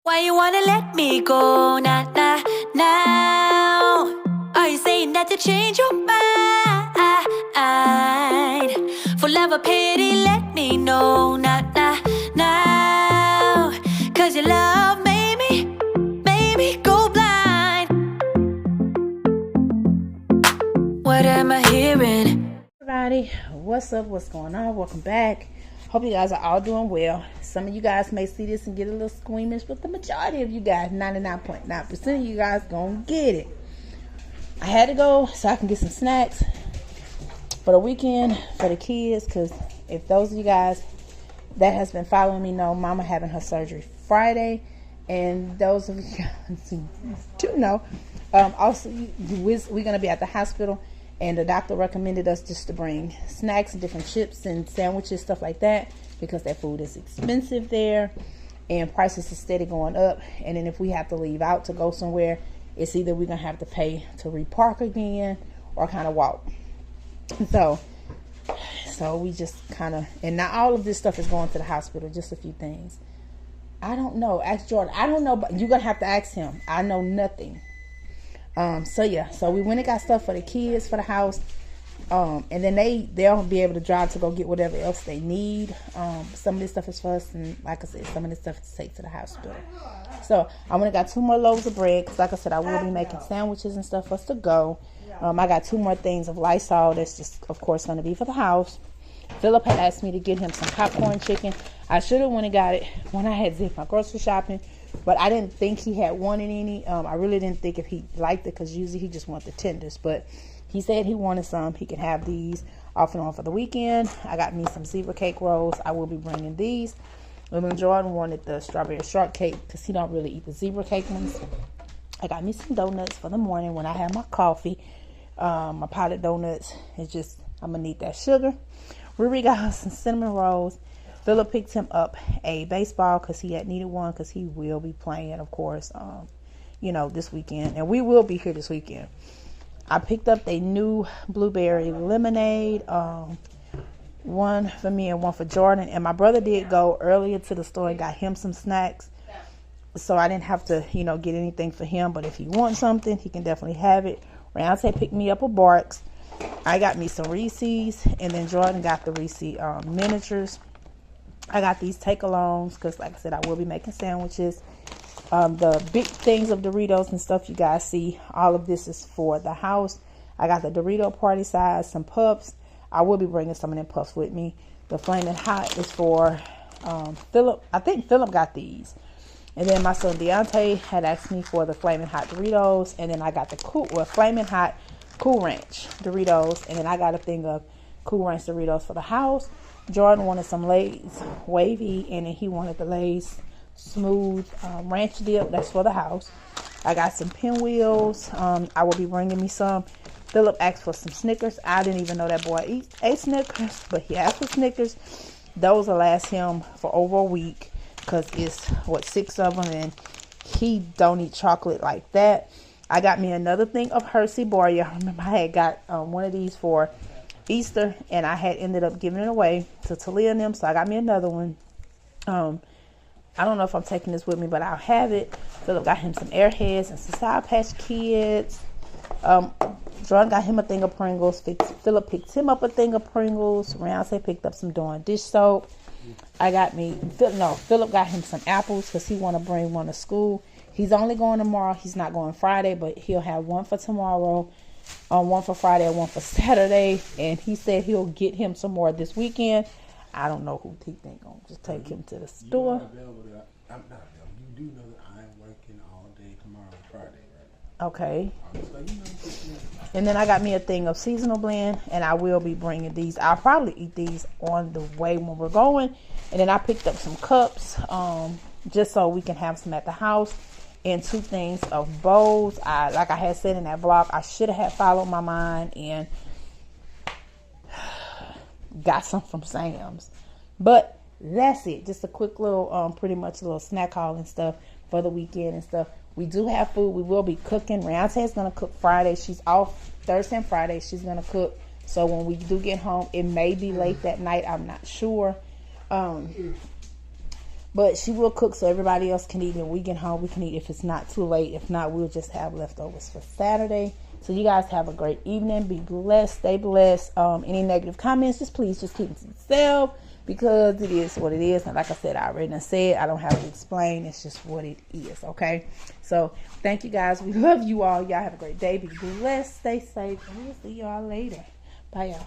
Why you wanna let me go, nah, nah, now? Are you saying that to change your mind? For love or pity, let me know, nah, nah, now. Cause your love made me go blind. What am I hearing? Everybody, what's up? What's going on? Welcome back. Hope you guys are all doing well. Some of you guys may see this and get a little squeamish, but the majority of you guys, 99.9% of you guys, gonna get it. I had to go so I can get some snacks for the weekend for the kids, because if those of you guys that has been following me know, Mama having her surgery Friday, and those of you guys who do know, also we're gonna be at the hospital. And the doctor recommended us just to bring snacks and different chips and sandwiches, stuff like that, because that food is expensive there and prices are steady going up. And then if we have to leave out to go somewhere, it's either we're going to have to pay to repark again or kind of walk. So we just kind of, and not all of this stuff is going to the hospital, just a few things. I don't know. Ask Jordan. I don't know, but you're going to have to ask him. I know nothing. So we went and got stuff for the kids for the house, and then they'll be able to drive to go get whatever else they need. Some of this stuff is for us, and like I said, some of this stuff is to take to the hospital. So I went and got 2 more loaves of bread, because like I said, I will be making sandwiches and stuff for us to go. I got 2 more things of Lysol that's just, of course, going to be for the house. Philip had asked me to get him some popcorn chicken. I should have went and got it when I had did my grocery shopping, but I didn't think he had wanted any. I really didn't think if he liked it, because usually he just wants the tenders. But he said he wanted some. He can have these off and on for the weekend. I got me some zebra cake rolls. I will be bringing these. And then Jordan wanted the strawberry shortcake, because he don't really eat the zebra cake ones. I got me some donuts for the morning when I have my coffee. My potted donuts. It's just, I'm going to need that sugar. Ruby got her some cinnamon rolls. Philip picked him up a baseball, because he had needed one, because he will be playing, of course, this weekend. And we will be here this weekend. I picked up a new blueberry lemonade, one for me and one for Jordan. And my brother did go earlier to the store and got him some snacks. So I didn't have to, get anything for him. But if he wants something, he can definitely have it. Roundtable picked me up a Barks. I got me some Reese's, and then Jordan got the Reese miniatures. I got these take-alongs, because like I said, I will be making sandwiches. The big things of Doritos and stuff you guys see, all of this is for the house. I got the Dorito party size, some puffs. I will be bringing some of them puffs with me. The Flaming Hot is for Philip. I think Philip got these. And then my son Deontay had asked me for the Flaming Hot Doritos. And then I got the Flaming Hot Cool Ranch Doritos. And then I got a thing of Cool Ranch Doritos for the house. Jordan wanted some Lay's wavy, and then he wanted the Lay's smooth ranch dip. That's for the house. I got some pinwheels. I will be bringing me some. Philip asked for some Snickers. I didn't even know that boy ate Snickers, but he asked for Snickers. Those will last him for over a week, because it's 6 of them, and he don't eat chocolate like that. I got me another thing of Hershey bar. I remember I had got one of these for Easter, and I had ended up giving it away to Talia and them, so I got me another one. I don't know if I'm taking this with me, but I'll have it. Philip got him some Airheads and some Sour Patch Kids. Jordan got him a thing of Pringles. Philip picked him up a thing of Pringles. Roundtable picked up some Dawn dish soap. Philip got him some apples, because he want to bring one to school. He's only going tomorrow. He's not going Friday, but he'll have one for tomorrow, one for Friday, and one for Saturday. And he said he'll get him some more this weekend. I don't know who he think gonna just take him to the store. I'm not available. You do know that I'm working all day tomorrow and Friday, right? Okay. And then I got me a thing of seasonal blend, and I will be bringing these. I'll probably eat these on the way when we're going. And then I picked up some cups, just so we can have some at the house, and 2 things of bowls. Like I had said in that blog, I should have followed my mind and got some from Sam's. But that's it. Just a quick little, pretty much a little snack haul and stuff for the weekend and stuff. We do have food. We will be cooking. Roundtable's going to cook Friday. She's off Thursday and Friday. She's going to cook. So when we do get home, it may be late that night. I'm not sure. But she will cook so everybody else can eat, and we get home, we can eat if it's not too late. If not, we'll just have leftovers for Saturday. So you guys have a great evening. Be blessed. Stay blessed. Any negative comments, please keep it to yourself, because it is what it is. And like I said, I already done said, I don't have to explain. It's just what it is, okay? So thank you guys. We love you all. Y'all have a great day. Be blessed. Stay safe. And we'll see y'all later. Bye, y'all.